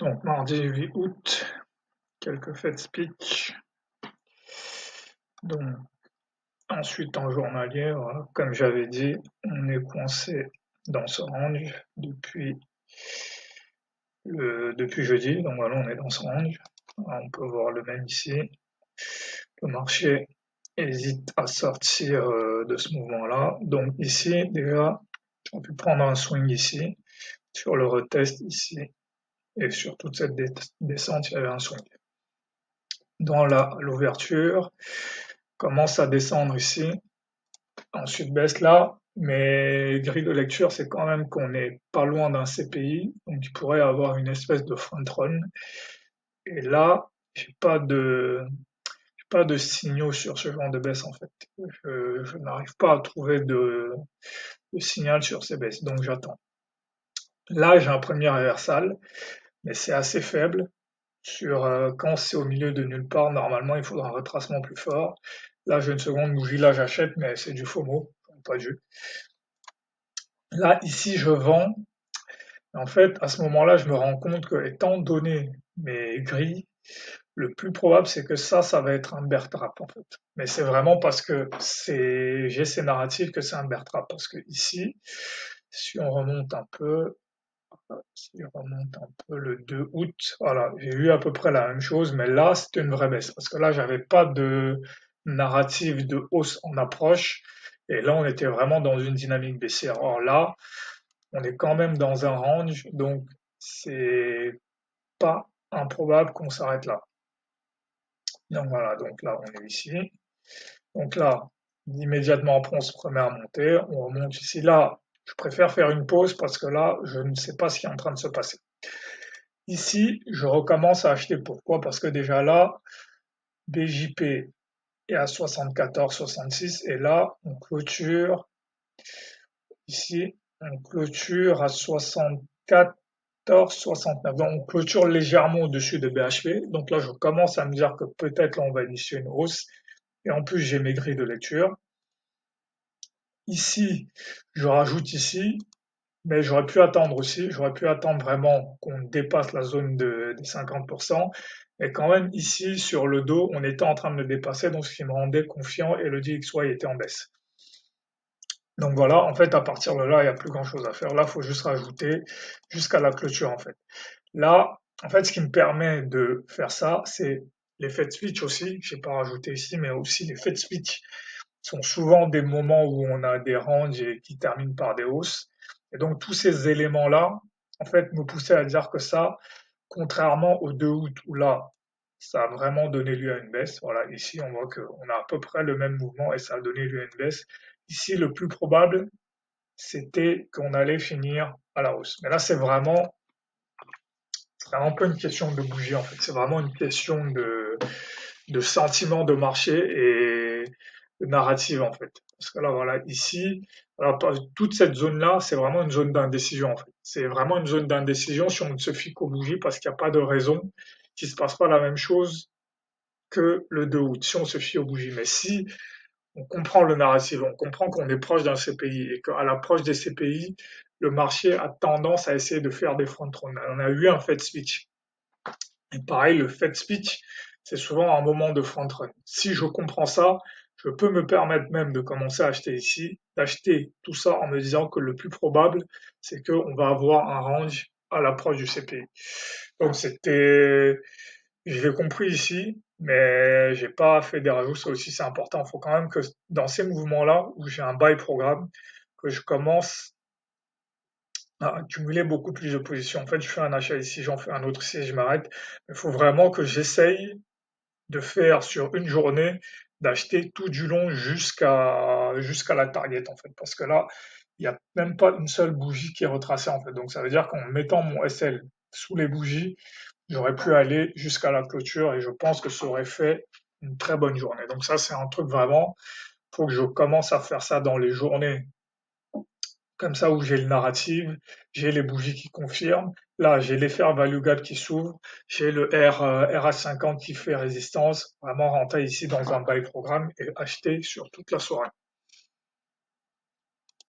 Donc mardi 8 août, quelques Fed speech. Donc ensuite en journalier, voilà, comme j'avais dit, on est coincé dans ce range depuis jeudi. Donc voilà, on est dans ce range. On peut voir le même ici. Le marché hésite à sortir de ce mouvement-là. Donc ici, déjà, on peut prendre un swing ici, sur le retest ici, et sur toute cette descente, il y avait un swing. Dans l'ouverture, commence à descendre ici, ensuite baisse là, mais grille de lecture, c'est quand même qu'on n'est pas loin d'un CPI, donc il pourrait avoir une espèce de front run. Et là, j'ai pas de signaux sur ce genre de baisse en fait. Je n'arrive pas à trouver de signal sur ces baisses, donc j'attends. Là, j'ai un premier reversal, mais c'est assez faible. Quand c'est au milieu de nulle part, normalement, il faudra un retracement plus fort. Là, j'ai une seconde bougie, là, j'achète, mais c'est du FOMO, pas de jus. Là, ici, je vends. En fait, à ce moment-là, je me rends compte que, étant donné mes grilles, le plus probable, c'est que ça va être un bear trap, en fait. Mais c'est vraiment parce que j'ai ces narratifs que c'est un bear trap. Parce que ici, si on remonte un peu, le 2 août, voilà, j'ai eu à peu près la même chose, mais là, c'était une vraie baisse, parce que là, j'avais pas de narrative de hausse en approche, et là, on était vraiment dans une dynamique baissière. Or là, on est quand même dans un range, donc c'est pas improbable qu'on s'arrête là. Donc voilà, donc là, on est ici. Donc là, immédiatement après, on se remet à monter, on remonte ici. Là, je préfère faire une pause parce que là, je ne sais pas ce qui est en train de se passer. Ici, je recommence à acheter. Pourquoi? Parce que déjà là, BJP est à 74,66 et là, on clôture ici, on clôture à 74,69. Donc, on clôture légèrement au-dessus de BHP. Donc là, je commence à me dire que peut-être là, on va initier une hausse. Et en plus, j'ai mes grilles de lecture. Ici, je rajoute ici, mais j'aurais pu attendre aussi, j'aurais pu attendre vraiment qu'on dépasse la zone des 50%. Et quand même, ici, sur le dos, on était en train de le dépasser, donc ce qui me rendait confiant et le DXY était en baisse. Donc voilà, en fait, à partir de là, il n'y a plus grand chose à faire. Là, il faut juste rajouter jusqu'à la clôture, en fait. Là, en fait, ce qui me permet de faire ça, c'est les Fed speech aussi. Je n'ai pas rajouté ici, mais aussi les Fed speech sont souvent des moments où on a des ranges et qui terminent par des hausses. Et donc tous ces éléments-là, en fait, me poussaient à dire que ça, contrairement au 2 août où là, ça a vraiment donné lieu à une baisse. Voilà, ici on voit qu'on a à peu près le même mouvement et ça a donné lieu à une baisse. Ici, le plus probable, c'était qu'on allait finir à la hausse. Mais là, c'est vraiment pas une question de bougie en fait. C'est vraiment une question de sentiment de marché et de narrative en fait. Parce que là, voilà, ici, alors, toute cette zone-là, c'est vraiment une zone d'indécision en fait. C'est vraiment une zone d'indécision si on ne se fie qu'aux bougies parce qu'il n'y a pas de raison qu'il ne se passe pas la même chose que le 2 août, si on se fie aux bougies. Mais si on comprend le narratif, on comprend qu'on est proche d'un CPI et qu'à l'approche des CPI, le marché a tendance à essayer de faire des front runs. On a eu un Fed speech. Et pareil, le Fed speech, c'est souvent un moment de front run. Si je comprends ça, je peux me permettre même de commencer à acheter ici, d'acheter tout ça en me disant que le plus probable, c'est qu'on va avoir un range à l'approche du CPI. Donc je l'ai compris ici, mais j'ai pas fait des rajouts, ça aussi c'est important. Il faut quand même que dans ces mouvements-là, où j'ai un buy programme, que je commence à accumuler beaucoup plus de positions. En fait, je fais un achat ici, j'en fais un autre ici et je m'arrête. Il faut vraiment que j'essaye de faire sur une journée, d'acheter tout du long jusqu'à la target, en fait. Parce que là, il n'y a même pas une seule bougie qui est retracée, en fait. Donc, ça veut dire qu'en mettant mon SL sous les bougies, j'aurais pu aller jusqu'à la clôture et je pense que ça aurait fait une très bonne journée. Donc, ça, c'est un truc vraiment, faut que je commence à faire ça dans les journées comme ça où j'ai le narrative, j'ai les bougies qui confirment, là j'ai les fair value gap qui s'ouvrent, j'ai le RH50 qui fait résistance, vraiment rentrer ici dans un buy programme et acheter sur toute la soirée.